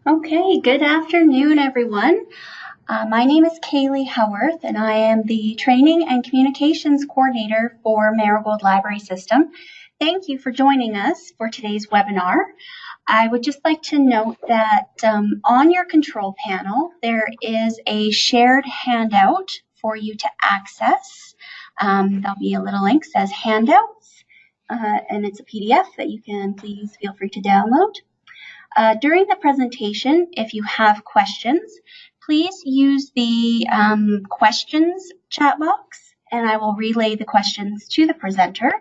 Okay, good afternoon, everyone. My name is Kaylee Howarth, and I am the Training and Communications Coordinator for Marigold Library System. Thank you for joining us for today's webinar. I would just like to note that on your control panel, there is a shared handout for you to access. There'll be a little link that says Handouts, and it's a PDF that you can please feel free to download. During the presentation, if you have questions, please use the questions chat box, and I will relay the questions to the presenter.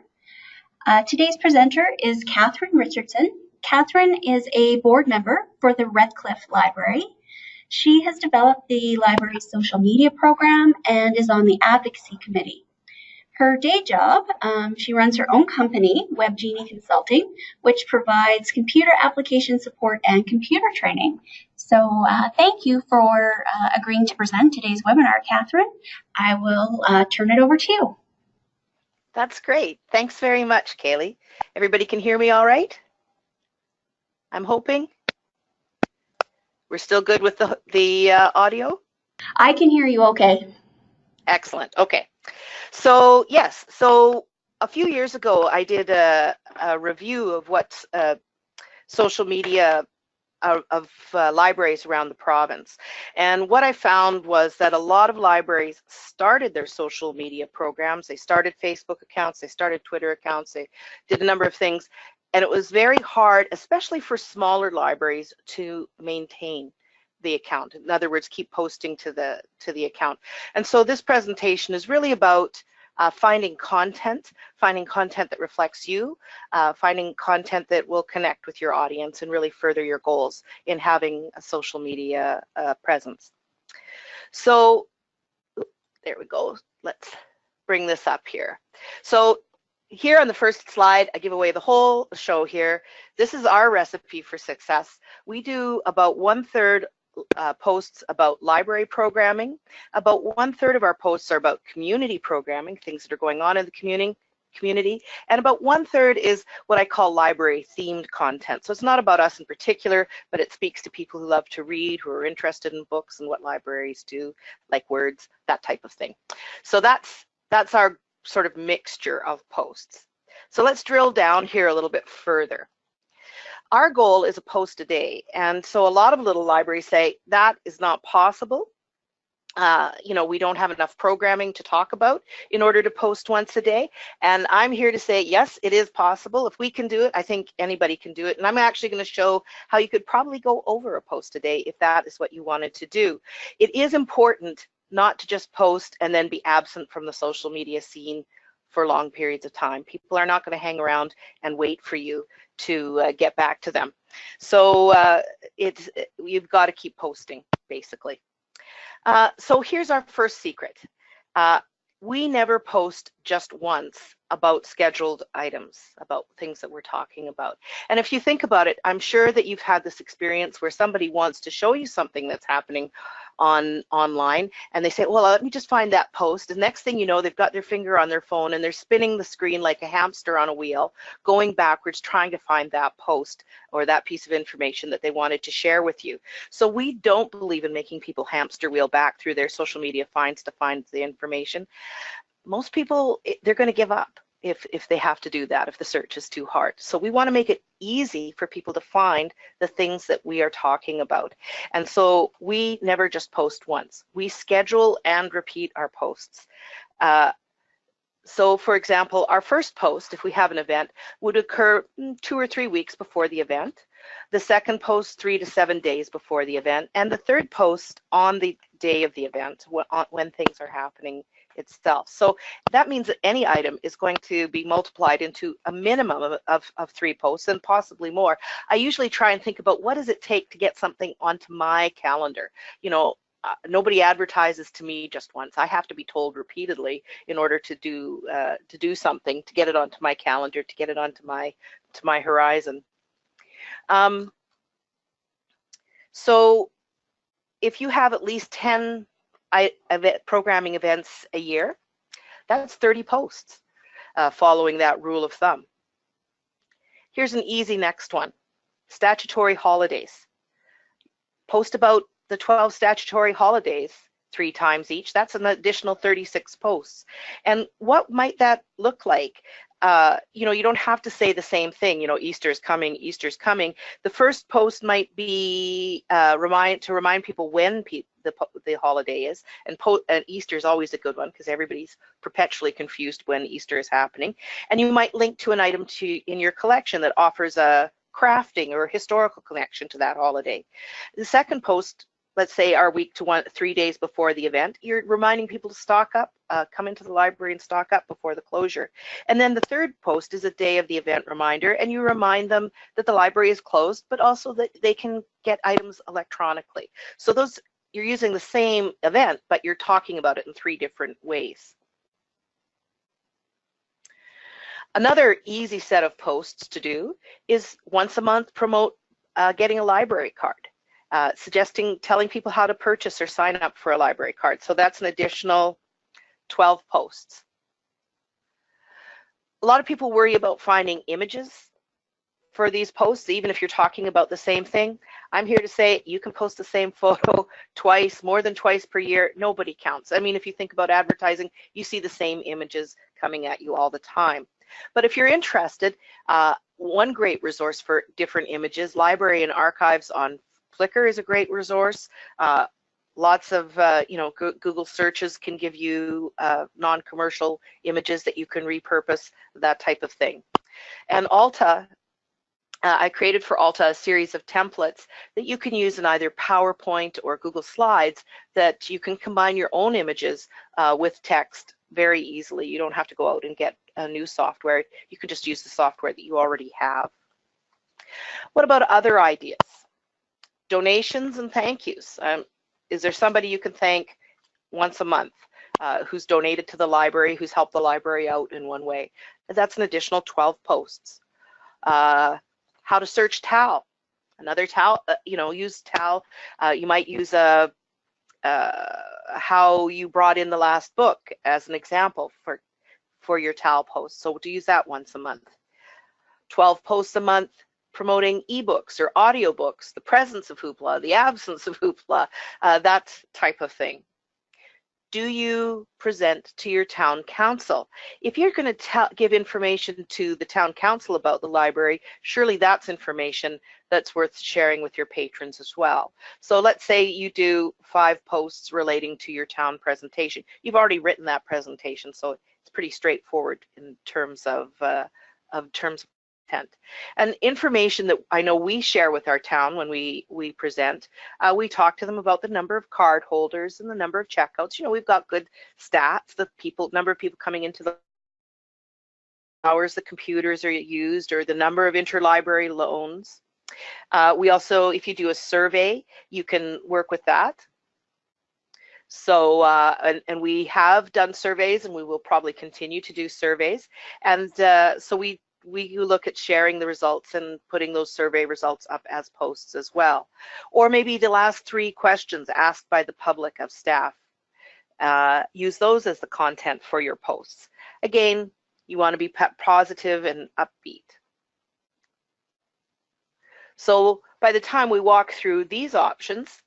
Today's presenter is Catherine Richardson. Catherine is a board member for the Redcliff Library. She has developed the library's social media program and is on the advocacy committee. Her day job, she runs her own company, WebGenie Consulting, which provides computer application support and computer training. So thank you for agreeing to present today's webinar, Catherine. I will turn it over to you. That's great. Thanks very much, Kaylee. Everybody can hear me all right? I'm hoping. We're still good with the audio? I can hear you okay. Excellent. Okay. So yes, so a few years ago I did a review of what social media of libraries around the province, and what I found was that a lot of libraries started their social media programs. They started Facebook accounts, they started Twitter accounts, they did a number of things, and it was very hard, especially for smaller libraries, to maintain the account. In other words, keep posting to the account. And so this presentation is really about finding content that reflects you, finding content that will connect with your audience and really further your goals in having a social media presence. So there we go. Let's bring this up here. So here on the first slide, I give away the whole show here. This is our recipe for success. We do about 1/3 posts about library programming. About 1/3 of our posts are about community programming, things that are going on in the community, and about 1/3 is what I call library themed content. So it's not about us in particular, but it speaks to people who love to read, who are interested in books and what libraries do, like words, that type of thing. So that's our sort of mixture of posts. So let's drill down here a little bit further. Our goal is a post a day, and so a lot of little libraries say that is not possible. You know, we don't have enough programming to talk about in order to post once a day, and I'm here to say yes, it is possible. If we can do it, I think anybody can do it, and I'm actually going to show how you could probably go over a post a day if that is what you wanted to do. It is important not to just post and then be absent from the social media scene for long periods of time. People are not going to hang around and wait for you to get back to them. So you've got to keep posting, basically. So here's our first secret. We never post just once about scheduled items, about things that we're talking about. And if you think about it, I'm sure that you've had this experience where somebody wants to show you something that's happening online, and they say, well, let me just find that post. The next thing you know, they've got their finger on their phone and they're spinning the screen like a hamster on a wheel, going backwards, trying to find that post or that piece of information that they wanted to share with you. So we don't believe in making people hamster wheel back through their social media finds to find the information. Most people, they're going to give up if they have to do that, if the search is too hard. So we want to make it easy for people to find the things that we are talking about. And so we never just post once. We schedule and repeat our posts. So for example, our first post, if we have an event, would occur 2 or 3 weeks before the event. The second post 3 to 7 days before the event. And the third post on the day of the event, when things are happening itself. So that means that any item is going to be multiplied into a minimum of 3 posts and possibly more. I usually try and think about what does it take to get something onto my calendar. You know, nobody advertises to me just once. I have to be told repeatedly in order to do something, to get it onto my calendar, to get it onto my horizon. So if you have at least 10 programming events a year, that's 30 posts following that rule of thumb. Here's an easy next one. Statutory holidays. Post about the 12 statutory holidays 3 times each. That's an additional 36 posts. And what might that look like? You know, you don't have to say the same thing, you know, Easter's coming, Easter's coming. The first post might be to remind people when the holiday is, and Easter is always a good one because everybody's perpetually confused when Easter is happening. And you might link to an item in your collection that offers a crafting or historical connection to that holiday. The second post, let's say our week to 3 days before the event, you're reminding people to stock up, come into the library and stock up before the closure. And then the third post is a day of the event reminder, and you remind them that the library is closed, but also that they can get items electronically. So those, you're using the same event, but you're talking about it in 3 different ways. Another easy set of posts to do is once a month promote getting a library card. Telling people how to purchase or sign up for a library card. So that's an additional 12 posts. A lot of people worry about finding images for these posts, even if you're talking about the same thing. I'm here to say you can post the same photo twice, more than twice per year. Nobody counts. I mean, if you think about advertising, you see the same images coming at you all the time. But if you're interested, one great resource for different images, Library and Archives on Flickr is a great resource. Lots of you know, Google searches can give you non-commercial images that you can repurpose, that type of thing. And Alta, I created for Alta a series of templates that you can use in either PowerPoint or Google Slides that you can combine your own images with text very easily. You don't have to go out and get a new software. You can just use the software that you already have. What about other ideas? Donations and thank yous. Is there somebody you can thank once a month who's donated to the library, who's helped the library out in one way? That's an additional 12 posts. How to search TAL. Another TAL, you know, use TAL. You might use how you brought in the last book as an example for your TAL post. So to use that once a month. 12 posts a month promoting ebooks or audiobooks, the presence of hoopla, the absence of hoopla, that type of thing. Do you present to your town council? If you're going to give information to the town council about the library, surely that's information that's worth sharing with your patrons as well. So let's say you do 5 posts relating to your town presentation. You've already written that presentation, so it's pretty straightforward in terms of content. And information that I know we share with our town when we present, we talk to them about the number of card holders and the number of checkouts. You know, we've got good stats, the number of people coming into the hours the computers are used, or the number of interlibrary loans. We also, if you do a survey, you can work with that. So, and we have done surveys, and we will probably continue to do surveys. And so we look at sharing the results and putting those survey results up as posts as well. Or maybe the last 3 questions asked by the public of staff. Use those as the content for your posts. Again, you want to be positive and upbeat. So by the time we walk through these options,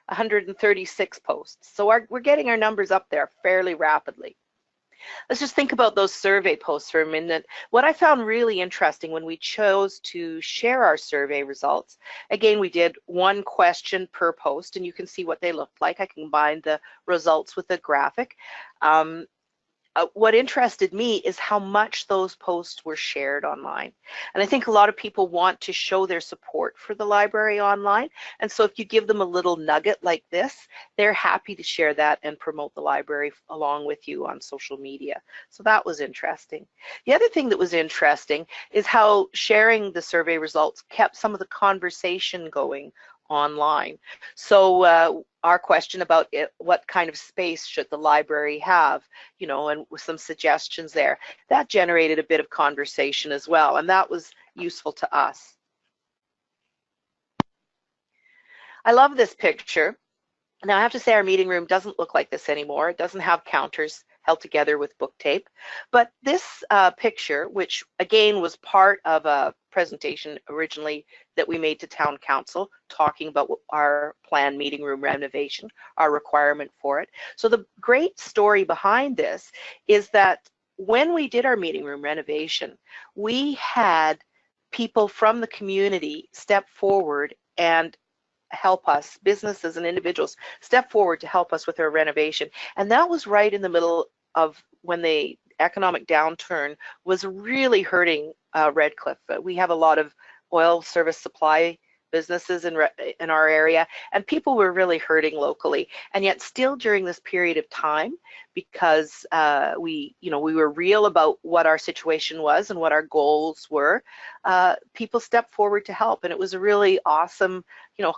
136 posts. So we're getting our numbers up there fairly rapidly. Let's just think about those survey posts for a minute. What I found really interesting when we chose to share our survey results, again, we did 1 question per post, and you can see what they looked like. I combined the results with a graphic. What interested me is how much those posts were shared online. And I think a lot of people want to show their support for the library online. And so if you give them a little nugget like this, they're happy to share that and promote the library along with you on social media. So that was interesting. The other thing that was interesting is how sharing the survey results kept some of the conversation going online. So our question about what kind of space should the library have, you know, and with some suggestions there, that generated a bit of conversation as well, and that was useful to us. I love this picture. Now I have to say our meeting room doesn't look like this anymore. It doesn't have counters held together with book tape. But this picture, which again was part of a presentation originally that we made to Town Council, talking about our planned meeting room renovation, our requirement for it. So the great story behind this is that when we did our meeting room renovation, we had people from the community step forward and help us, businesses and individuals step forward to help us with our renovation. And that was right in the middle of when the economic downturn was really hurting Redcliff. We have a lot of oil service supply businesses in our area, and people were really hurting locally. And yet still during this period of time, because we were real about what our situation was and what our goals were, people stepped forward to help. And it was a really awesome,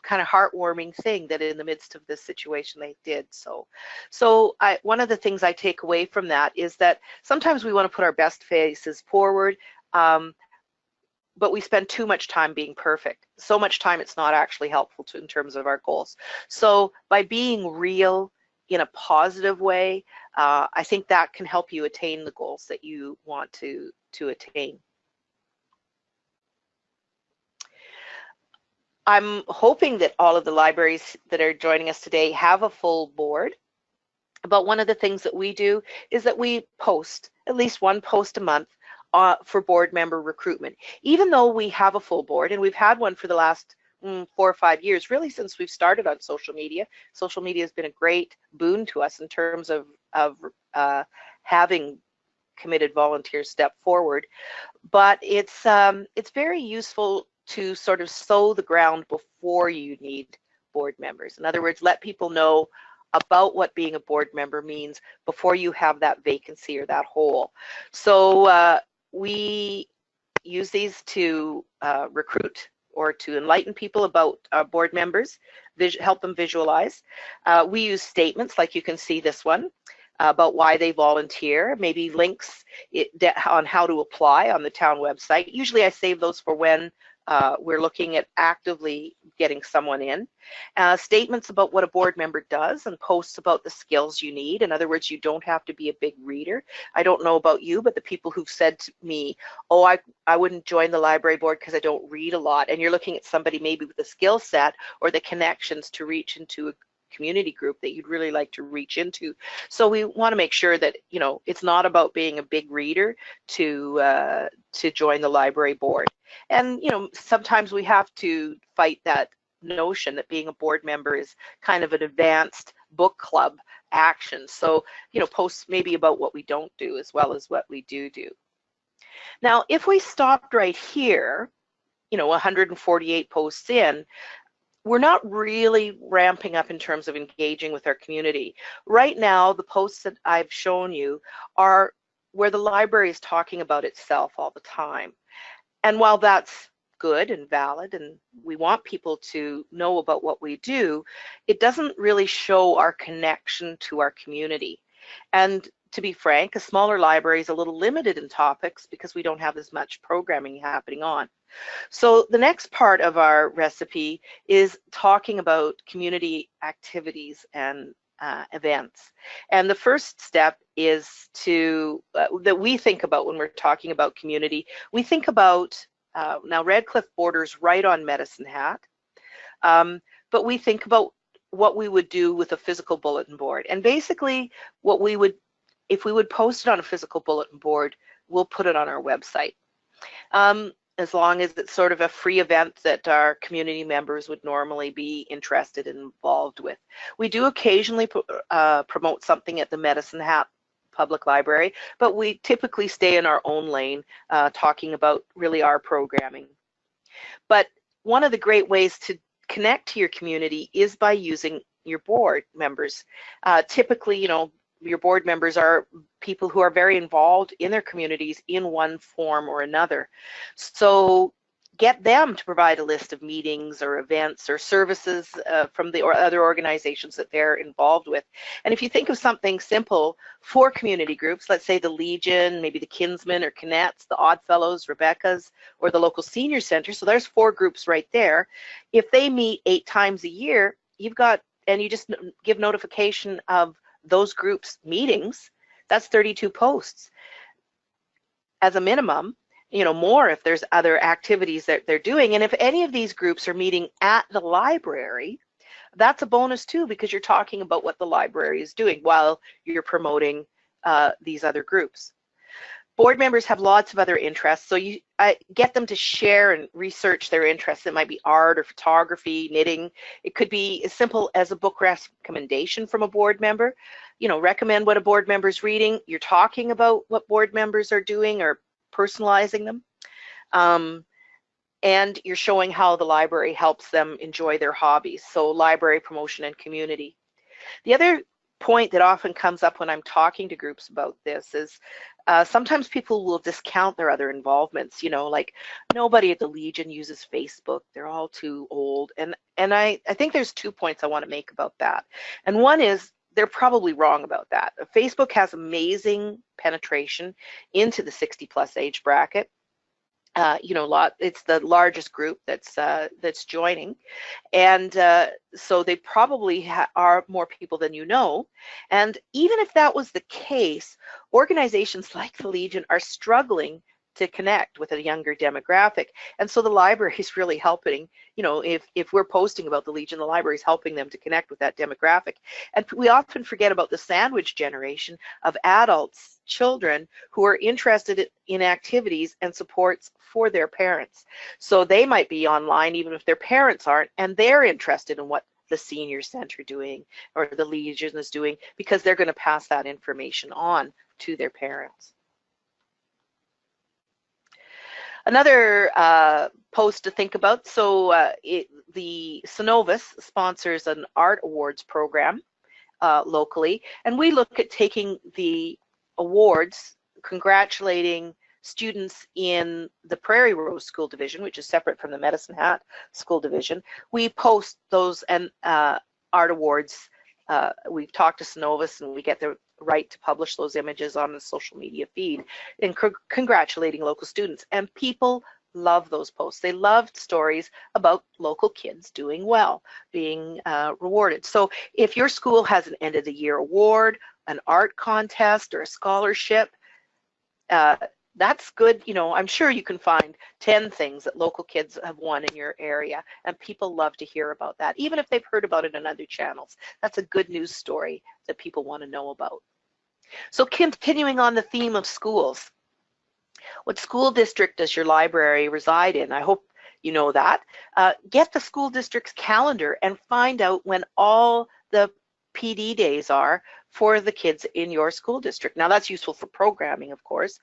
kind of heartwarming thing that in the midst of this situation they did. So one of the things I take away from that is that sometimes we want to put our best faces forward, but we spend too much time being perfect. So much time it's not actually helpful in terms of our goals. So by being real in a positive way, I think that can help you attain the goals that you want to attain. I'm hoping that all of the libraries that are joining us today have a full board. But one of the things that we do is that we post at least one post a month for board member recruitment. Even though we have a full board, and we've had one for the last 4 or 5 years, really since we've started on social media. Social media has been a great boon to us in terms of having committed volunteers step forward. But it's very useful to sort of sow the ground before you need board members. In other words, let people know about what being a board member means before you have that vacancy or that hole. So we use these to recruit or to enlighten people about board members, help them visualize. We use statements like you can see this one about why they volunteer, maybe links on how to apply on the town website. Usually I save those for when we're looking at actively getting someone in. Statements about what a board member does and posts about the skills you need. In other words, you don't have to be a big reader. I don't know about you, but the people who've said to me, oh, I wouldn't join the library board because I don't read a lot. And you're looking at somebody maybe with a skill set or the connections to reach into a community group that you'd really like to reach into. So we want to make sure that, it's not about being a big reader to join the library board. And, sometimes we have to fight that notion that being a board member is kind of an advanced book club action. So, posts maybe about what we don't do as well as what we do. Now, if we stopped right here, 148 posts in, we're not really ramping up in terms of engaging with our community. Right now, the posts that I've shown you are where the library is talking about itself all the time. And while that's good and valid, and we want people to know about what we do, it doesn't really show our connection to our community. And to be frank, a smaller library is a little limited in topics because we don't have as much programming happening on. So the next part of our recipe is talking about community activities and events. And the first step is that we think about when we're talking about community. We think about, now Redcliff borders right on Medicine Hat, but we think about what we would do with a physical bulletin board. And basically what we would, if we would post it on a physical bulletin board, we'll put it on our website. As long as it's sort of a free event that our community members would normally be interested and involved with. We do occasionally promote something at the Medicine Hat Public Library, but we typically stay in our own lane, talking about really our programming. But one of the great ways to connect to your community is by using your board members. Typically, your board members are people who are very involved in their communities in one form or another. So get them to provide a list of meetings or events or services from the other organizations that they're involved with. And if you think of something simple for community groups, let's say the Legion, maybe the Kinsmen or Kinettes, the Oddfellows, Rebecca's, or the local senior center, so there's 4 groups right there. If they meet 8 times a year, you've got, and you just give notification of those groups' meetings, That's 32 posts as a minimum, more if there's other activities that they're doing. And if any of these groups are meeting at the library, that's a bonus too, because you're talking about what the library is doing while you're promoting these other groups. Board members have lots of other interests, so you get them to share and research their interests. It might be art or photography, knitting. It could be as simple as a book recommendation from a board member. Recommend what a board member is reading. You're talking about what board members are doing or personalizing them. And you're showing how the library helps them enjoy their hobbies. So library promotion and community. The other point that often comes up when I'm talking to groups about this is sometimes people will discount their other involvements, like nobody at the Legion uses Facebook, they're all too old. And I think there's 2 points I want to make about that. And one is they're probably wrong about that. Facebook has amazing penetration into the 60+ age bracket. It's the largest group that's joining, and so they probably are more people than you know. And even if that was the case, organizations like the Legion are struggling to connect with a younger demographic, and so the library is really helping. If we're posting about the Legion, the library is helping them to connect with that demographic. And we often forget about the sandwich generation of adults, children who are interested in activities and supports for their parents. So they might be online even if their parents aren't, and they're interested in what the senior center doing or the Legion is doing, because they're going to pass that information on to their parents. Another post to think about, so the Synovus sponsors an art awards program locally, and we look at taking the awards, congratulating students in the Prairie Rose School Division, which is separate from the Medicine Hat School Division. We post those and art awards. We've talked to Synovus, and we get the right to publish those images on the social media feed and congratulating local students. And people love those posts. They loved stories about local kids doing well, being rewarded. So if your school has an end of the year award, an art contest, or a scholarship, that's good. I'm sure you can find 10 things that local kids have won in your area, and people love to hear about that, even if they've heard about it in other channels. That's a good news story that people want to know about. So continuing on the theme of schools, what school district does your library reside in? I hope you know that. Get the school district's calendar and find out when all the PD days are for the kids in your school district. Now that's useful for programming, of course,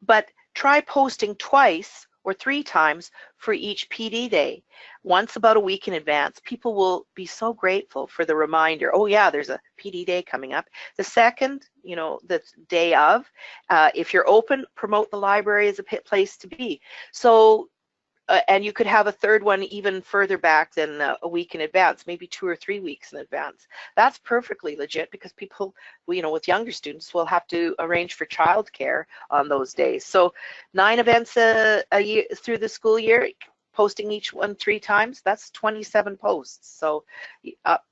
but try posting twice or 3 times for each PD day, once about a week in advance. People will be so grateful for the reminder, oh yeah, there's a PD day coming up. The second, the day of, if you're open, promote the library as a place to be. So, and you could have a third one even further back than a week in advance, maybe 2 or 3 weeks in advance. That's perfectly legit, because people, with younger students, will have to arrange for childcare on those days. So 9 events a year through the school year, posting each one 3 times, that's 27 posts. So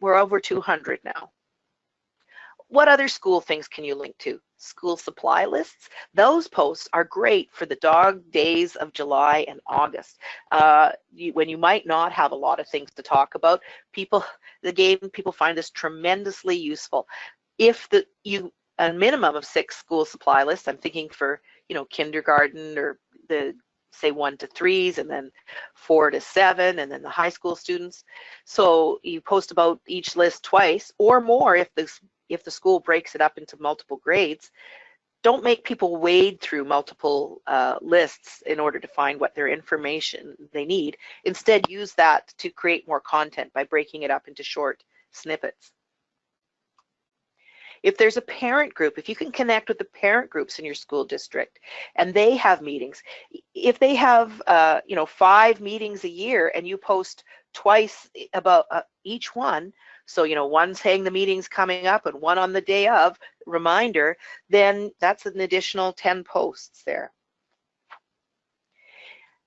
we're over 200 now. What other school things can you link to? School supply lists. Those posts are great for the dog days of July and August, when you might not have a lot of things to talk about. People find this tremendously useful. If a minimum of 6 school supply lists, I'm thinking for kindergarten, or the say 1 to 3s, and then 4 to 7, and then the high school students. So you post about each list twice or more if the school breaks it up into multiple grades. Don't make people wade through multiple lists in order to find what their information they need. Instead, use that to create more content by breaking it up into short snippets. If there's a parent group, if you can connect with the parent groups in your school district and they have meetings, if they have 5 meetings a year and you post twice about each one, so one saying the meeting's coming up and one on the day of, reminder, then that's an additional 10 posts there.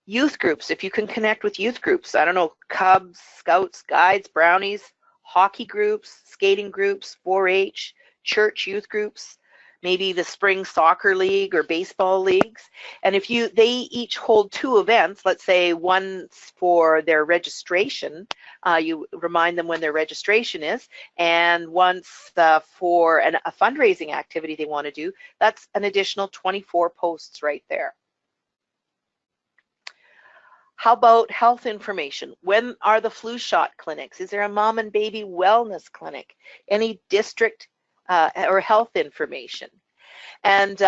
Youth groups, if you can connect with youth groups, I don't know, Cubs, Scouts, Guides, Brownies, hockey groups, skating groups, 4-H, church youth groups, maybe the spring soccer league or baseball leagues. And if they each hold 2 events, let's say once for their registration, you remind them when their registration is, and once for a fundraising activity they want to do, that's an additional 24 posts right there. How about health information? When are the flu shot clinics? Is there a mom and baby wellness clinic? Any district or health information? And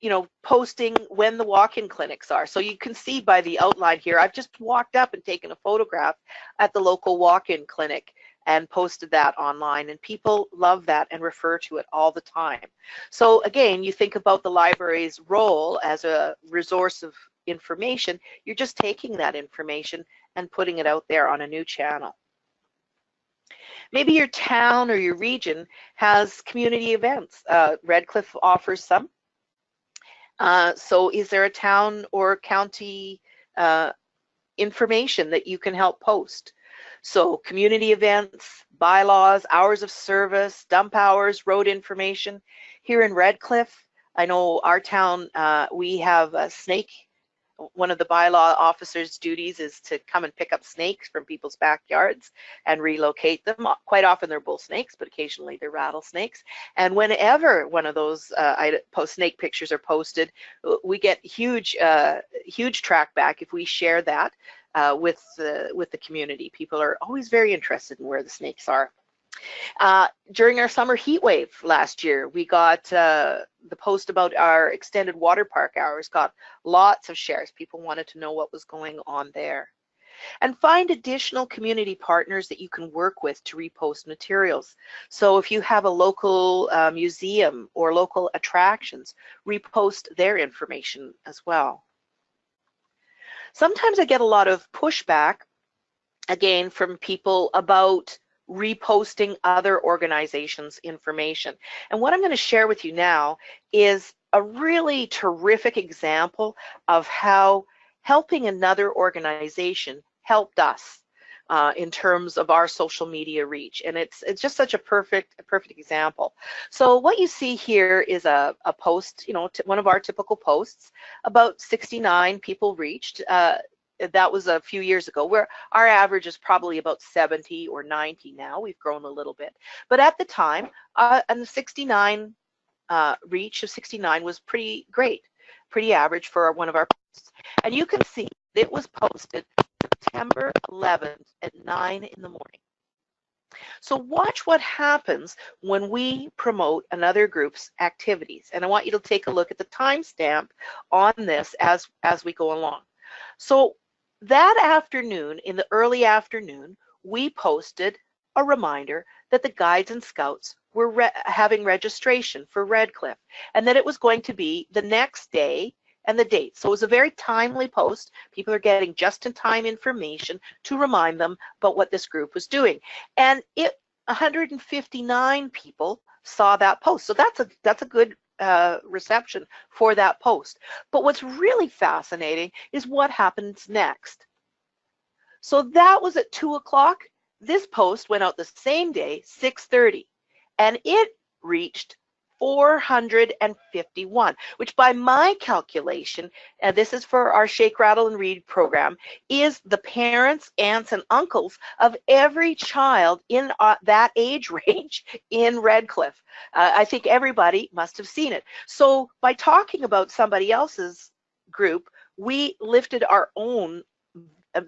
you know, posting when the walk-in clinics are. So you can see by the outline here, I've just walked up and taken a photograph at the local walk-in clinic and posted that online, and people love that and refer to it all the time. So again, you think about the library's role as a resource of information, you're just taking that information and putting it out there on a new channel. Maybe your town or your region has community events. Redcliff offers some. So is there a town or county information that you can help post? So community events, bylaws, hours of service, dump hours, road information. Here in Redcliff, I know our town, we have a snake. One of the bylaw officer's duties is to come and pick up snakes from people's backyards and relocate them. Quite often they're bull snakes, but occasionally they're rattlesnakes. And whenever one of those snake pictures are posted, we get huge track back if we share that with the community. People are always very interested in where the snakes are. During our summer heat wave last year, we got the post about our extended water park hours got lots of shares. People wanted to know what was going on there. And find additional community partners that you can work with to repost materials. So if you have a local museum or local attractions, repost their information as well. Sometimes I get a lot of pushback, again, from people about reposting other organizations' information. And what I'm going to share with you now is a really terrific example of how helping another organization helped us in terms of our social media reach. And it's just such a perfect example. So what you see here is a post, you know, one of our typical posts. About 69 people reached. That was a few years ago, where our average is probably about 70 or 90 now. We've grown a little bit. But at the time, and the 69 reach of 69 was pretty great, pretty average for one of our posts. And you can see it was posted September 11th at 9 in the morning. So watch what happens when we promote another group's activities. And I want you to take a look at the timestamp on this as we go along. So that afternoon, in the early afternoon, we posted a reminder that the Guides and Scouts were having registration for Redcliff, and that it was going to be the next day and the date. So it was a very timely post. People are getting just-in-time information to remind them about what this group was doing. And 159 people saw that post. So that's a good reception for that post. But what's really fascinating is what happens next. So that was at 2 o'clock. This post went out the same day, 6:30, and it reached 451, which by my calculation, and this is for our Shake, Rattle, and Read program, is the parents, aunts, and uncles of every child in that age range in Redcliff. I think everybody must have seen it. So by talking about somebody else's group, we lifted our own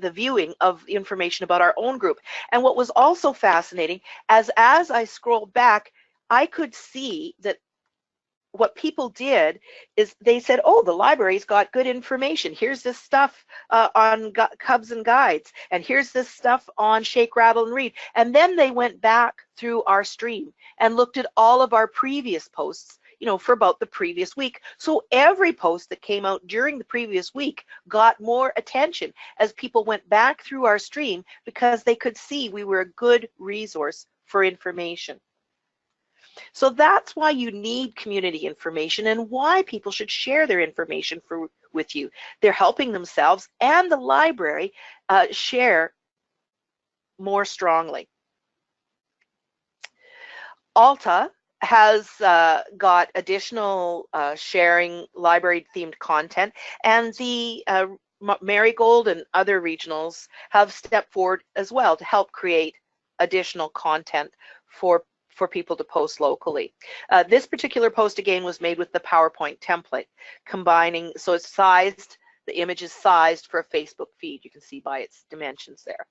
the viewing of information about our own group. And what was also fascinating, as I scrolled back, I could see that what people did is they said, oh, the library's got good information. Here's this stuff on Cubs and Guides, and here's this stuff on Shake, Rattle, and Read. And then they went back through our stream and looked at all of our previous posts, you know, for about the previous week. So every post that came out during the previous week got more attention as people went back through our stream, because they could see we were a good resource for information. So that's why you need community information, and why people should share their information with you. They're helping themselves and the library share more strongly. Alta has got additional sharing library-themed content, and the Marigold and other regionals have stepped forward as well to help create additional content for people to post locally. This particular post again was made with the PowerPoint template, combining, so it's sized, the image is sized for a Facebook feed. You can see by its dimensions there.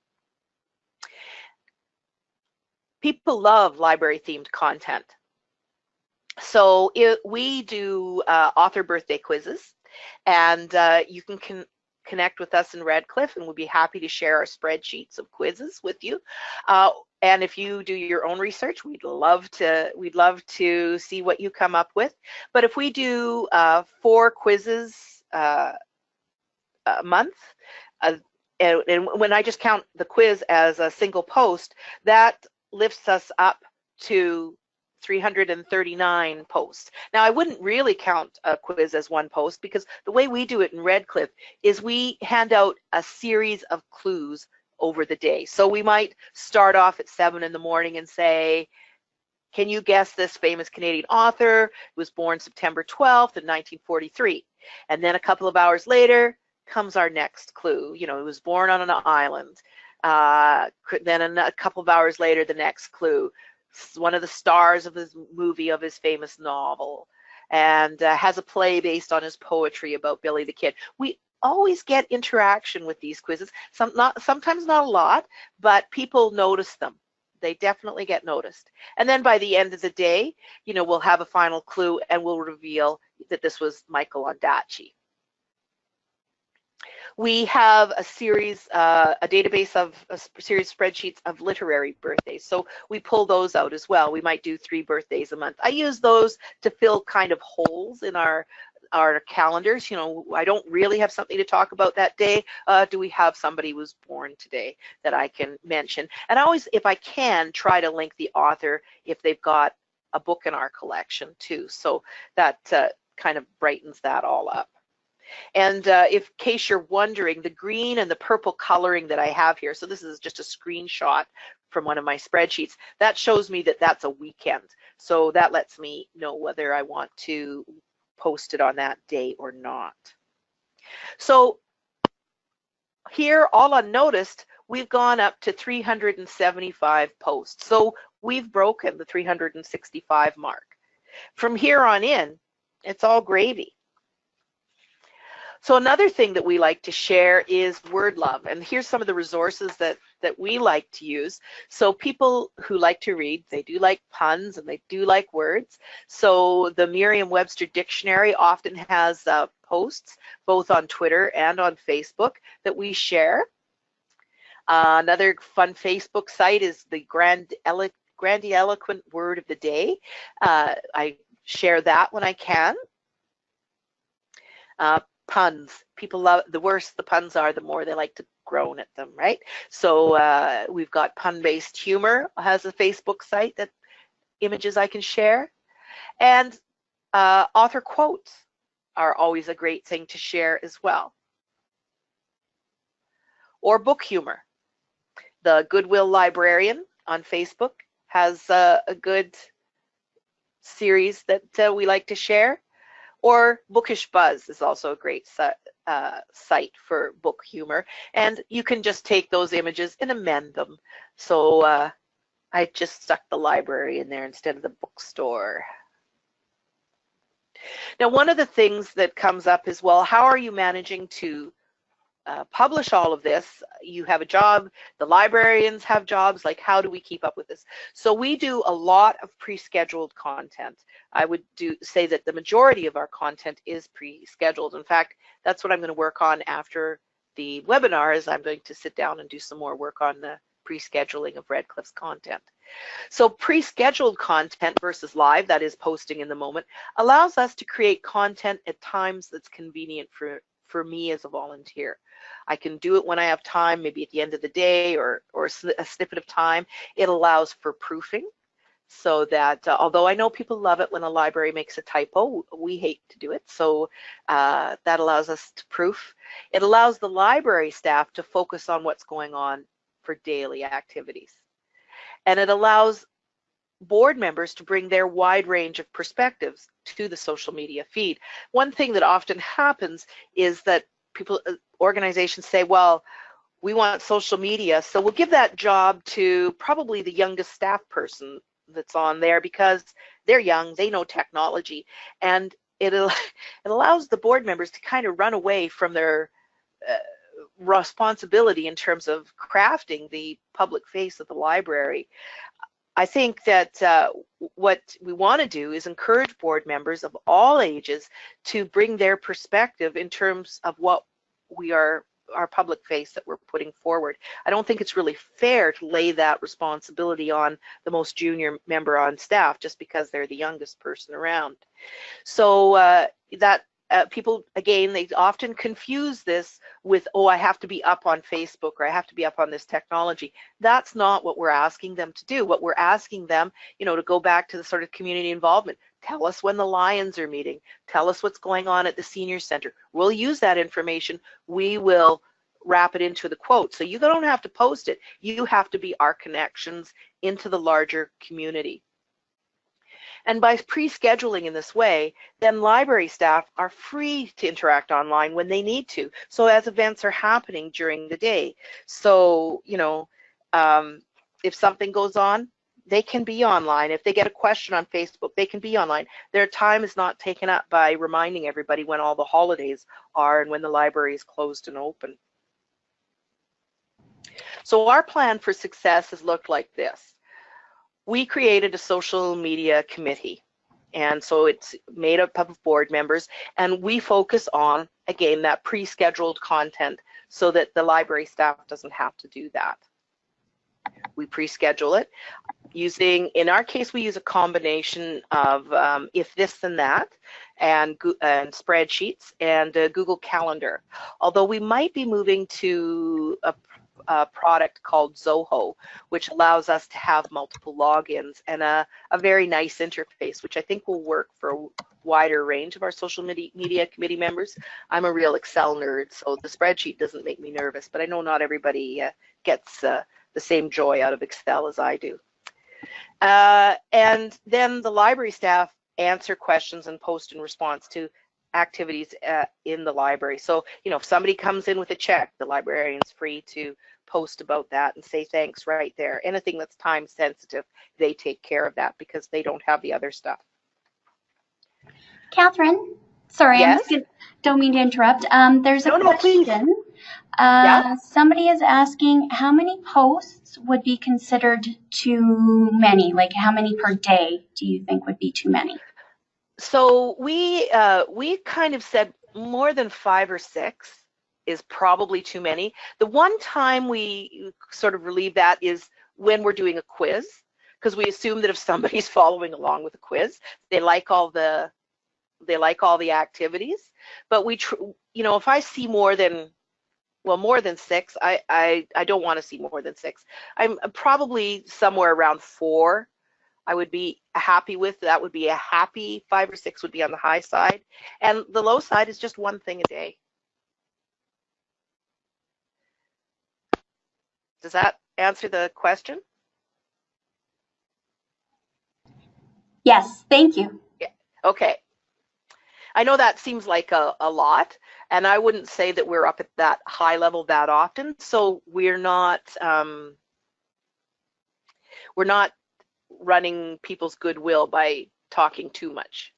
People love library-themed content. So we do author birthday quizzes, and you can connect with us in Redcliff, and we'll be happy to share our spreadsheets of quizzes with you. And if you do your own research, we'd love to see what you come up with. But if we do 4 quizzes a month, and when I just count the quiz as a single post, that lifts us up to 339 posts. Now, I wouldn't really count a quiz as one post, because the way we do it in Redcliff is we hand out a series of clues over the day. So we might start off at 7 in the morning and say, can you guess this famous Canadian author who was born September 12th in 1943? And then a couple of hours later comes our next clue. You know, he was born on an island. Then a couple of hours later, the next clue. One of the stars of his movie, of his famous novel, and has a play based on his poetry about Billy the Kid. We always get interaction with these quizzes, sometimes not a lot, but people notice them. They definitely get noticed. And then by the end of the day, you know, we'll have a final clue and we'll reveal that this was Michael Ondaatje. We have a series, a database of a series of spreadsheets of literary birthdays. So we pull those out as well. We might do 3 birthdays a month. I use those to fill kind of holes in our calendars. You know, I don't really have something to talk about that day. Do we have somebody who was born today that I can mention? And I always, if I can, try to link the author if they've got a book in our collection too. So that kind of brightens that all up. And in case you're wondering, the green and the purple coloring that I have here, so this is just a screenshot from one of my spreadsheets, that shows me that that's a weekend. So that lets me know whether I want to post it on that day or not. So here, all unnoticed, we've gone up to 375 posts. So we've broken the 365 mark. From here on in, it's all gravy. So another thing that we like to share is word love, and here's some of the resources that we like to use. So people who like to read, they do like puns and they do like words. So the Merriam-Webster Dictionary often has posts both on Twitter and on Facebook that we share. Another fun Facebook site is the Grandiloquent Word of the Day. I share that when I can. Puns. People love, the worse the puns are, the more they like to groan at them, right? So we've got Pun-Based Humor has a Facebook site that images I can share. And author quotes are always a great thing to share as well. Or book humor. The Goodwill Librarian on Facebook has a good series that we like to share. Or Bookish Buzz is also a great site for book humor. And you can just take those images and amend them. So I just stuck the library in there instead of the bookstore. Now, one of the things that comes up is, well, how are you managing to publish all of this? You have a job, the librarians have jobs, like how do we keep up with this? So we do a lot of pre-scheduled content. I would say that the majority of our content is pre-scheduled. In fact, that's what I'm going to work on after the webinar, is I'm going to sit down and do some more work on the pre-scheduling of Redcliff's content. So pre-scheduled content versus live, that is posting in the moment, allows us to create content at times that's convenient for me as a volunteer. I can do it when I have time, maybe at the end of the day or a snippet of time. It allows for proofing, so that although I know people love it when a library makes a typo, we hate to do it. So that allows us to proof. It allows the library staff to focus on what's going on for daily activities. And it allows board members to bring their wide range of perspectives to the social media feed. One thing that often happens is that organizations say, well, we want social media, so we'll give that job to probably the youngest staff person that's on there because they're young, they know technology, and it allows the board members to kind of run away from their responsibility in terms of crafting the public face of the library. I think that what we want to do is encourage board members of all ages to bring their perspective in terms of what we are, our public face that we're putting forward. I don't think it's really fair to lay that responsibility on the most junior member on staff just because they're the youngest person around. So people, again, they often confuse this with, oh, I have to be up on Facebook or I have to be up on this technology. That's not what we're asking them to do. What we're asking them, to go back to the sort of community involvement, tell us when the Lions are meeting, tell us what's going on at the senior center. We'll use that information. We will wrap it into the quote. So you don't have to post it. You have to be our connections into the larger community. And by pre-scheduling in this way, then library staff are free to interact online when they need to. So as events are happening during the day. So, if something goes on, they can be online. If they get a question on Facebook, they can be online. Their time is not taken up by reminding everybody when all the holidays are and when the library is closed and open. So our plan for success has looked like this. We created a social media committee, and so it's made up of board members, and we focus on, again, that pre-scheduled content so that the library staff doesn't have to do that. We pre-schedule it using, in our case, we use a combination of if this then that and spreadsheets and Google Calendar, although we might be moving to a product called Zoho, which allows us to have multiple logins and a very nice interface, which I think will work for a wider range of our social media committee members. I'm a real Excel nerd, so the spreadsheet doesn't make me nervous, but I know not everybody gets the same joy out of Excel as I do. And then the library staff answer questions and post in response to activities in the library. So, if somebody comes in with a check, the librarian's free to post about that and say thanks right there. Anything that's time sensitive, they take care of that because they don't have the other stuff. Catherine, sorry, yes? Don't mean to interrupt. There's a question. Please. Yeah? Somebody is asking how many posts would be considered too many? Like how many per day do you think would be too many? So we kind of said more than 5 or 6 is probably too many. The one time we sort of relieve that is when we're doing a quiz, because we assume that if somebody's following along with a quiz, they like all the activities. But if I see more than 6, I don't want to see more than 6. I'm probably somewhere around 4. I would be happy with. That would be a happy 5 or 6 would be on the high side, and the low side is just one thing a day. Does that answer the question? Yes, thank you. Yeah. Okay. I know that seems like a lot, and I wouldn't say that we're up at that high level that often, so we're not running people's goodwill by talking too much.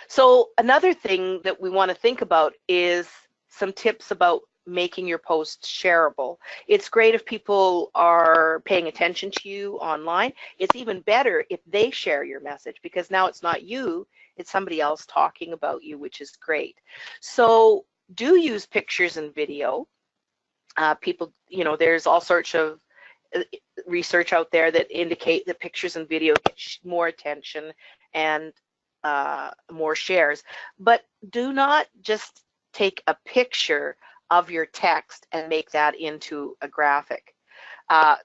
So another thing that we want to think about is some tips about making your posts shareable. It's great if people are paying attention to you online. It's even better if they share your message, because now it's not you, it's somebody else talking about you, which is great. So do use pictures and video. People, there's all sorts of research out there that indicate that pictures and video get more attention and more shares. But do not just take a picture of your text and make that into a graphic.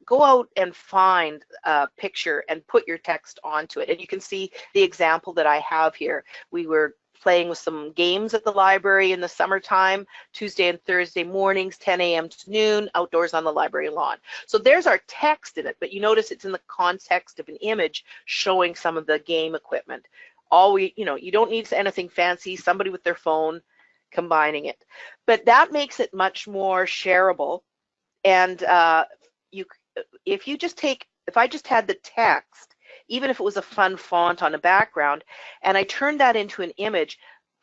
Go out and find a picture and put your text onto it. And you can see the example that I have here. We were playing with some games at the library in the summertime, Tuesday and Thursday mornings, 10 a.m. to noon, outdoors on the library lawn. So there's our text in it, but you notice it's in the context of an image showing some of the game equipment. You don't need anything fancy, somebody with their phone combining it. But that makes it much more shareable. And if I just had the text, even if it was a fun font on a background, and I turned that into an image,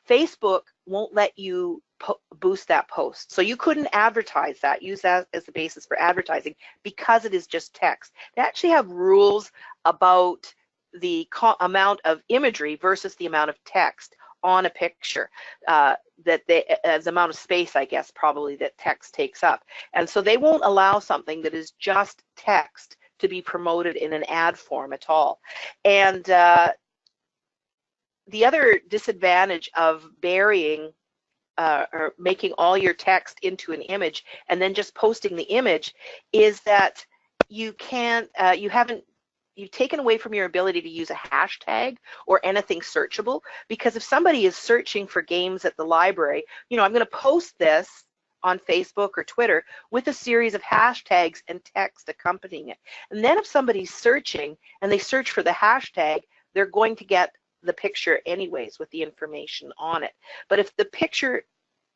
Facebook won't let you boost that post. So you couldn't advertise that, use that as the basis for advertising, because it is just text. They actually have rules about the amount of imagery versus the amount of text on a picture, as amount of space, I guess, probably, that text takes up. And so they won't allow something that is just text to be promoted in an ad form at all. And the other disadvantage of burying or making all your text into an image and then just posting the image is that you can't, you've taken away from your ability to use a hashtag or anything searchable, because if somebody is searching for games at the library, I'm going to post this on Facebook or Twitter with a series of hashtags and text accompanying it. And then if somebody's searching and they search for the hashtag, they're going to get the picture anyways with the information on it. But if the picture,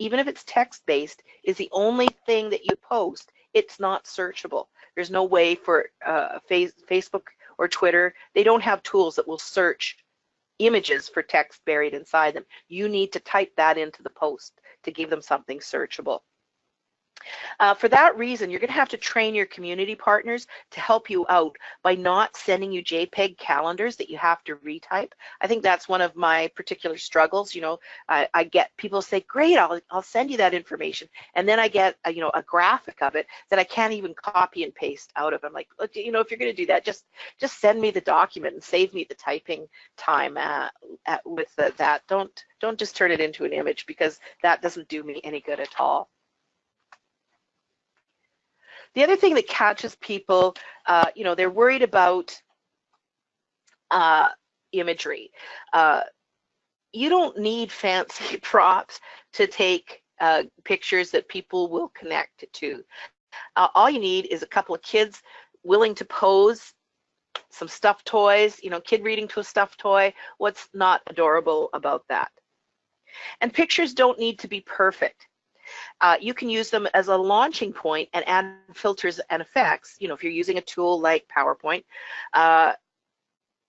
even if it's text-based, is the only thing that you post, it's not searchable. There's no way for Facebook or Twitter, they don't have tools that will search images for text buried inside them. You need to type that into the post to give them something searchable. For that reason, you're going to have to train your community partners to help you out by not sending you JPEG calendars that you have to retype. I think that's one of my particular struggles. I get people say, great, I'll send you that information. And then I get a graphic of it that I can't even copy and paste out of. I'm like, look, if you're going to do that, just send me the document and save me the typing time with that. Don't just turn it into an image, because that doesn't do me any good at all. The other thing that catches people, they're worried about imagery. You don't need fancy props to take pictures that people will connect to. All you need is a couple of kids willing to pose, some stuffed toys, kid reading to a stuffed toy. What's not adorable about that? And pictures don't need to be perfect. You can use them as a launching point and add filters and effects, if you're using a tool like PowerPoint,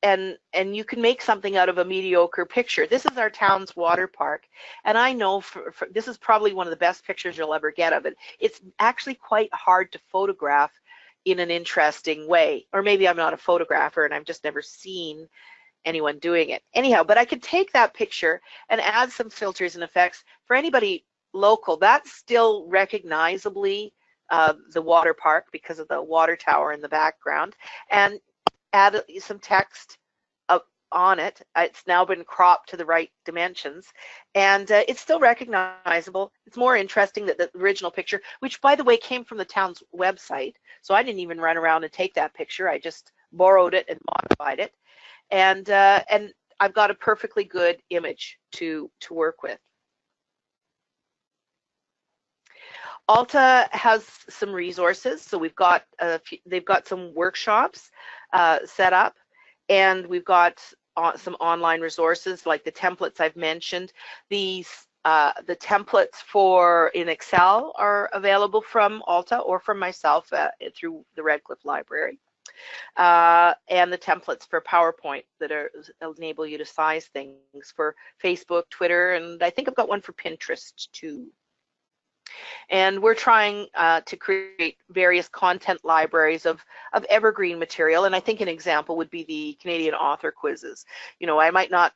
and you can make something out of a mediocre picture. This is our town's water park, and I know this is probably one of the best pictures you'll ever get of it. It's actually quite hard to photograph in an interesting way, or maybe I'm not a photographer and I've just never seen anyone doing it. Anyhow, but I could take that picture and add some filters and effects. For anybody local, that's still recognizably the water park because of the water tower in the background, and add some text on it. It's now been cropped to the right dimensions, and it's still recognizable. It's more interesting that the original picture, which by the way came from the town's website, so I didn't even run around and take that picture. I just borrowed it and modified it, and I've got a perfectly good image to work with. Alta has some resources, so they've got some workshops set up, and we've got some online resources like the templates I've mentioned. The templates in Excel are available from Alta or from myself through the Redcliff Library, and the templates for PowerPoint that enable you to size things for Facebook, Twitter, and I think I've got one for Pinterest too. And we're trying to create various content libraries of evergreen material, and I think an example would be the Canadian author quizzes. I might not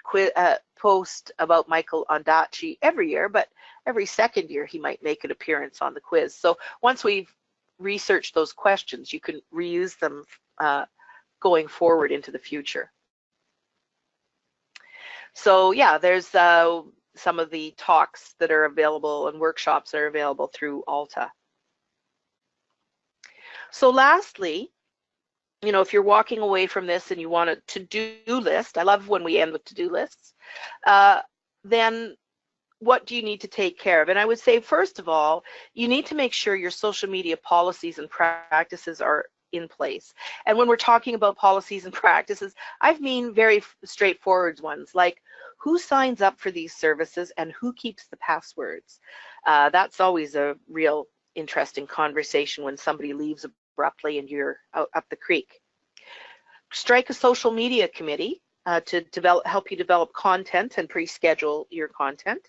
post about Michael Ondaatje every year, but every second year he might make an appearance on the quiz. So once we've researched those questions, you can reuse them going forward into the future. So yeah, there's some of the talks that are available and workshops that are available through Alta. So lastly, if you're walking away from this and you want a to-do list, I love when we end with to-do lists, then what do you need to take care of? And I would say, first of all, you need to make sure your social media policies and practices are in place. And when we're talking about policies and practices, I mean very straightforward ones, like who signs up for these services and who keeps the passwords. That's always a real interesting conversation when somebody leaves abruptly and you're out up the creek. Strike a social media committee to help you develop content and pre-schedule your content.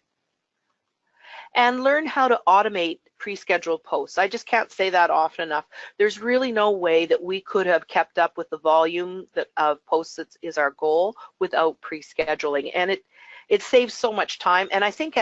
And learn how to automate pre-scheduled posts. I just can't say that often enough. There's really no way that we could have kept up with the volume of posts that is our goal without pre-scheduling, and it saves so much time. And I think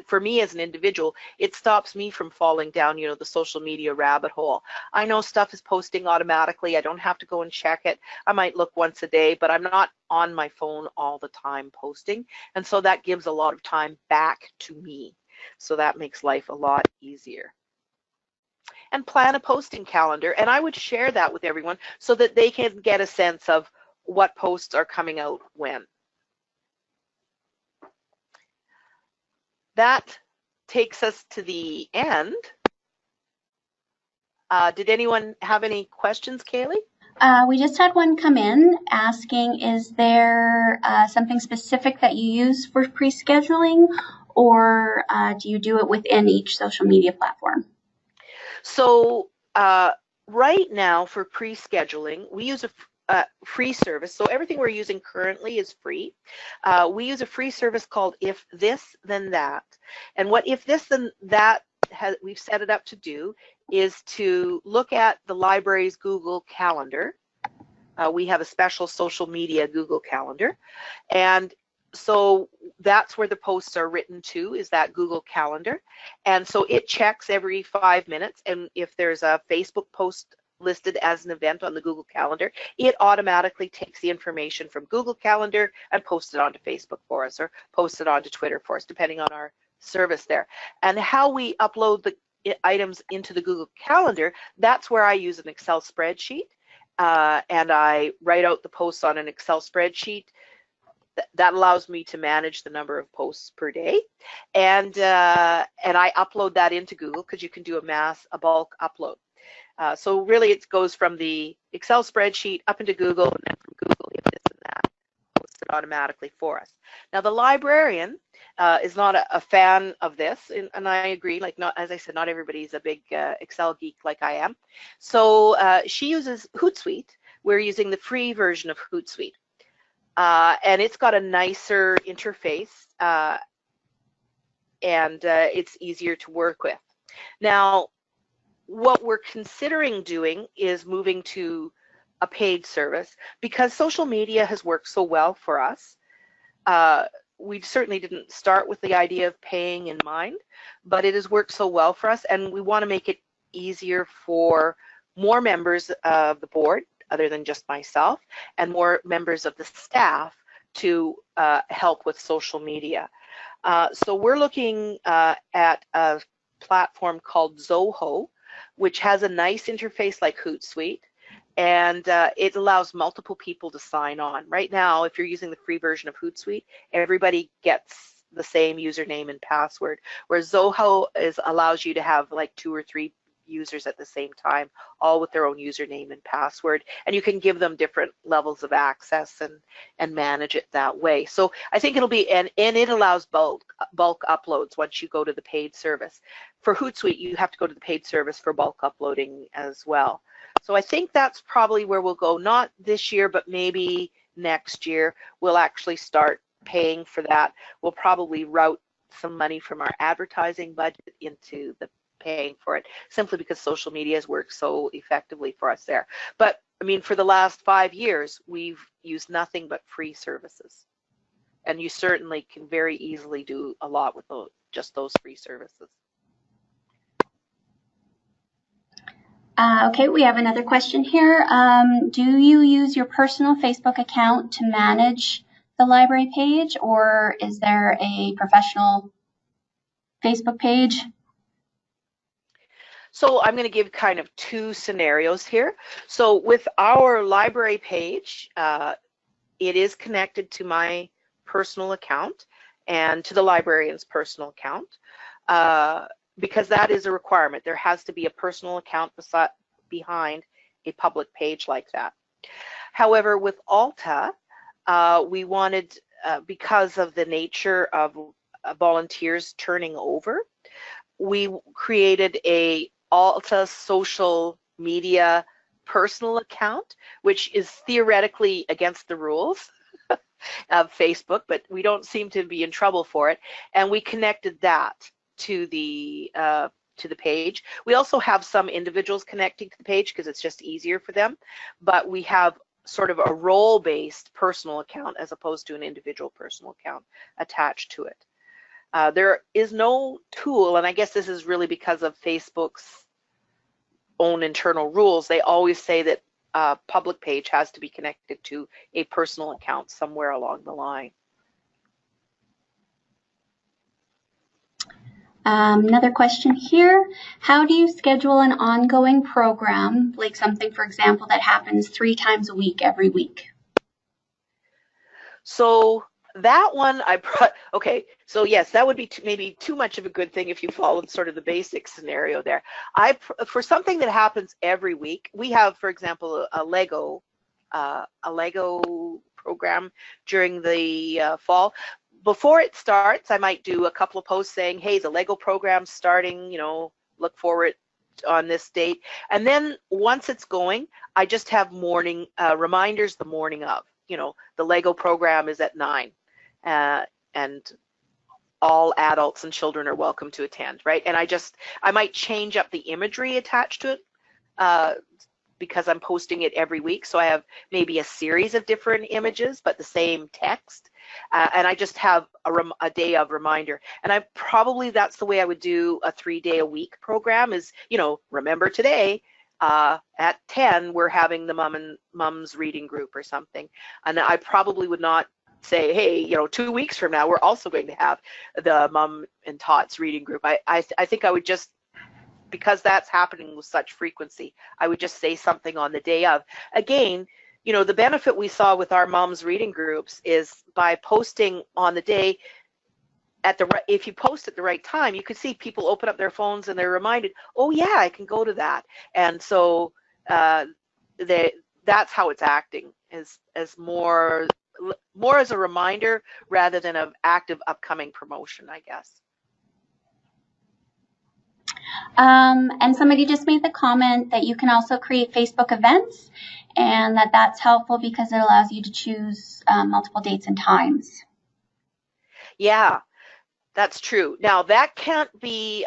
for me as an individual, it stops me from falling down, you know, the social media rabbit hole. I know stuff is posting automatically. I don't have to go and check it. I might look once a day, but I'm not on my phone all the time posting, and so that gives a lot of time back to me. So that makes life a lot easier. And plan a posting calendar, and I would share that with everyone so that they can get a sense of what posts are coming out when. That takes us to the end. Did anyone have any questions, Kaylee? We just had one come in asking, is there something specific that you use for pre-scheduling, or do you do it within each social media platform? So right now for pre-scheduling, we use a free service. So everything we're using currently is free. We use a free service called If This Then That. And what If This Then That we've set it up to do is to look at the library's Google Calendar. We have a special social media Google Calendar, and so that's where the posts are written to, is that Google Calendar. And so it checks every 5 minutes, and if there's a Facebook post listed as an event on the Google Calendar, it automatically takes the information from Google Calendar and posts it onto Facebook for us, or posts it onto Twitter for us, depending on our service there. And how we upload the items into the Google Calendar, that's where I use an Excel spreadsheet, and I write out the posts on an Excel spreadsheet. That allows me to manage the number of posts per day, and I upload that into Google, because you can do a bulk upload. So really it goes from the Excel spreadsheet up into Google, and then from Google, if this and that, posts it automatically for us. Now the librarian is not a fan of this, and I agree, like, not, as I said, not everybody's a big Excel geek like I am. So she uses Hootsuite. We're using the free version of Hootsuite. And it's got a nicer interface, and it's easier to work with. Now, what we're considering doing is moving to a paid service, because social media has worked so well for us. We certainly didn't start with the idea of paying in mind, but it has worked so well for us, and we want to make it easier for more members of the board, other than just myself, and more members of the staff to help with social media. So we're looking at a platform called Zoho, which has a nice interface like Hootsuite, and it allows multiple people to sign on. Right now, if you're using the free version of Hootsuite, everybody gets the same username and password, whereas Zoho allows you to have like 2 or 3 users at the same time, all with their own username and password, and you can give them different levels of access and manage it that way. So I think it'll be, and it allows bulk uploads once you go to the paid service. For Hootsuite, you have to go to the paid service for bulk uploading as well. So I think that's probably where we'll go, not this year, but maybe next year we'll actually start paying for that. We'll probably route some money from our advertising budget into the paying for it, simply because social media has worked so effectively for us there. But I mean, for the last 5 years, we've used nothing but free services, and you certainly can very easily do a lot with just those free services. Okay, we have another question here. Do you use your personal Facebook account to manage the library page, or is there a professional Facebook page? So I'm going to give kind of 2 scenarios here. So with our library page, it is connected to my personal account, and to the librarian's personal account, because that is a requirement. There has to be a personal account behind a public page like that. However, with Alta, we wanted, because of the nature of volunteers turning over, we created a Alta social media personal account, which is theoretically against the rules of Facebook, but we don't seem to be in trouble for it. And we connected that to the page. We also have some individuals connecting to the page because it's just easier for them, but we have sort of a role-based personal account as opposed to an individual personal account attached to it. There is no tool, and I guess this is really because of Facebook's own internal rules. They always say that a public page has to be connected to a personal account somewhere along the line. Another question here. How do you schedule an ongoing program, like something, for example, that happens 3 times a week, every week? So that one, okay, so yes, that would be maybe too much of a good thing if you followed sort of the basic scenario there. For something that happens every week, we have, for example, a Lego program during the fall. Before it starts, I might do a couple of posts saying, hey, the Lego program's starting, you know, look for it on this date. And then once it's going, I just have morning reminders the morning of, you know, the Lego program is at 9, and all adults and children are welcome to attend, right? And I might change up the imagery attached to it because I'm posting it every week. So I have maybe a series of different images, but the same text. And I just have a day of reminder. And that's the way I would do a 3-day-a-week program is, you know, remember today at 10, we're having the mom's reading group or something. And I probably would not say, hey, you know, 2 weeks from now, we're also going to have the Mom and Tots reading group. I think I would just, because that's happening with such frequency, I would just say something on the day of. Again, you know, the benefit we saw with our mom's reading groups is by posting on the day, if you post at the right time, you could see people open up their phones and they're reminded, oh yeah, I can go to that. And so that's how it's acting, as more as a reminder rather than an active upcoming promotion, I guess. And somebody just made the comment that you can also create Facebook events, and that's helpful because it allows you to choose multiple dates and times. Yeah, that's true. Now that can't be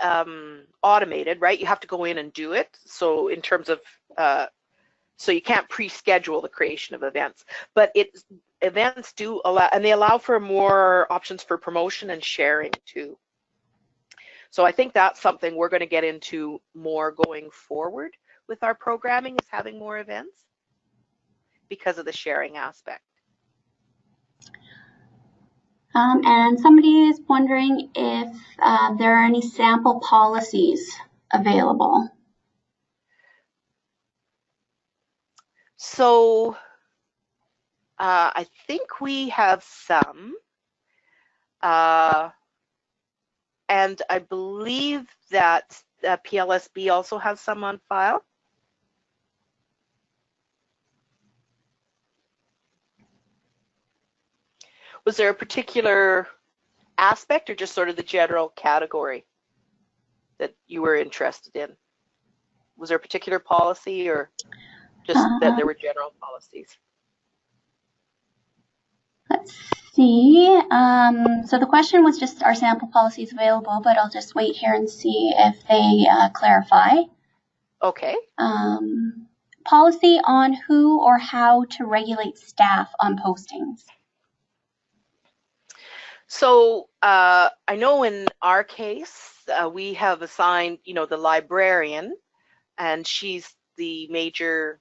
automated, right? You have to go in and do it. So in terms of, so you can't pre-schedule the creation of events, but events do allow, and they allow for more options for promotion and sharing too. So I think that's something we're going to get into more going forward with our programming, is having more events because of the sharing aspect. And somebody is wondering if there are any sample policies available. So I think we have some. And I believe that PLSB also has some on file. Was there a particular aspect or just sort of the general category that you were interested in? Was there a particular policy or just that there were general policies? Let's see. So the question was just, are sample policies available, but I'll just wait here and see if they clarify. Okay. Policy on who or how to regulate staff on postings. So I know in our case, we have assigned, you know, the librarian, and she's the major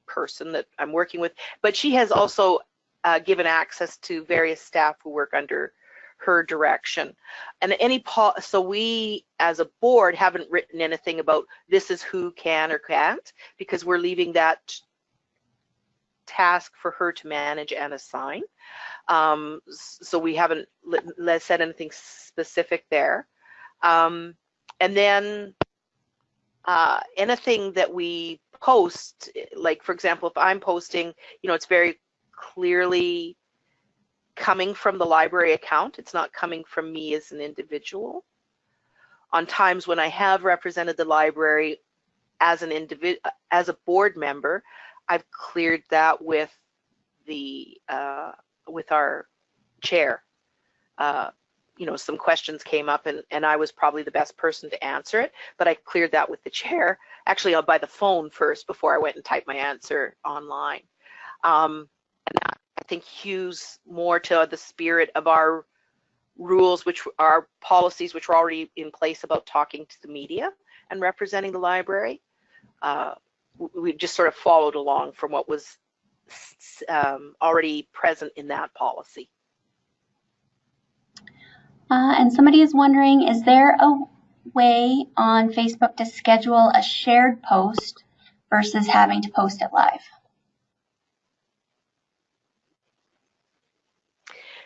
person that I'm working with, but she has also given access to various staff who work under her direction. And so we as a board haven't written anything about this is who can or can't, because we're leaving that task for her to manage and assign. So we haven't said anything specific there. And then anything that we post, like for example, if I'm posting, it's very clearly coming from the library account. It's not coming from me as an individual. On times when I have represented the library as an as a board member, I've cleared that with the with our chair. Some questions came up and I was probably the best person to answer it, but I cleared that with the chair, actually by the phone first before I went and typed my answer online. And that, I think, hews more to the spirit of our rules, which are policies which were already in place about talking to the media and representing the library. We've just sort of followed along from what was already present in that policy. And somebody is wondering, is there a way on Facebook to schedule a shared post versus having to post it live?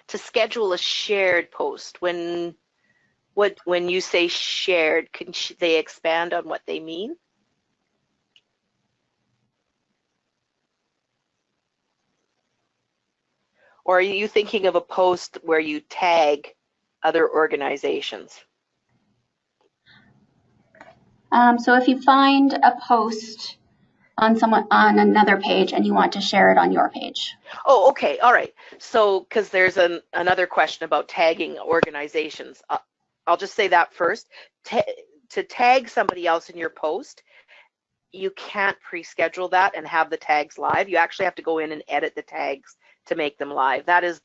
To schedule a shared post, when you say shared, can they expand on what they mean? Or are you thinking of a post where you tag other organizations? So if you find a post on another page and you want to share it on your page. Oh, okay, all right. So, because there's another question about tagging organizations. I'll just say that first. To tag somebody else in your post, you can't pre-schedule that and have the tags live. You actually have to go in and edit the tags to make them live. That is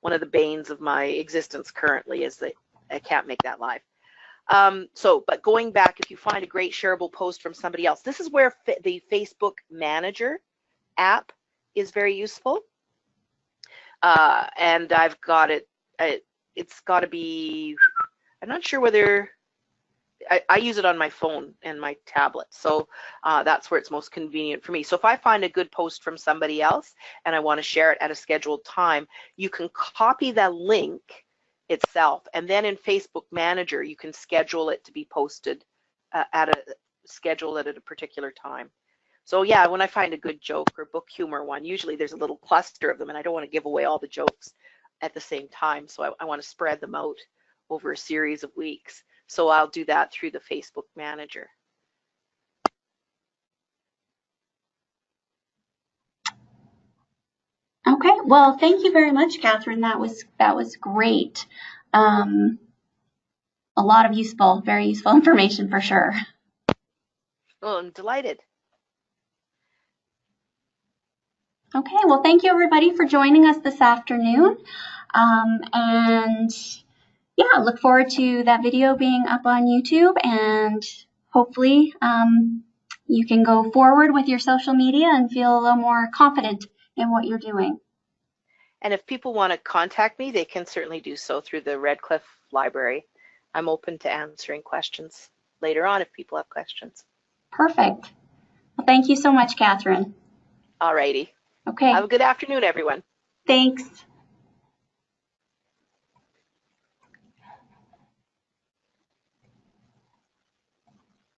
one of the banes of my existence currently, is that I can't make that live. But going back, if you find a great shareable post from somebody else, this is where the Facebook Manager app is very useful. And I've got it, it's got to be, I'm not sure whether, I use it on my phone and my tablet, so that's where it's most convenient for me. So if I find a good post from somebody else and I want to share it at a scheduled time, you can copy the link itself, and then in Facebook Manager you can schedule it to be posted at a particular time. So yeah, when I find a good joke or book humor one, usually there's a little cluster of them, and I don't want to give away all the jokes at the same time, so I want to spread them out over a series of weeks. So I'll do that through the Facebook Manager. Okay, well, thank you very much, Catherine. That was great. A lot of very useful information for sure. Well, I'm delighted. Okay, well, thank you everybody for joining us this afternoon. And yeah, look forward to that video being up on YouTube, and hopefully you can go forward with your social media and feel a little more confident in what you're doing. And if people want to contact me, they can certainly do so through the Redcliff Library. I'm open to answering questions later on if people have questions. Perfect. Well, thank you so much, Catherine. All righty. Okay. Have a good afternoon, everyone. Thanks.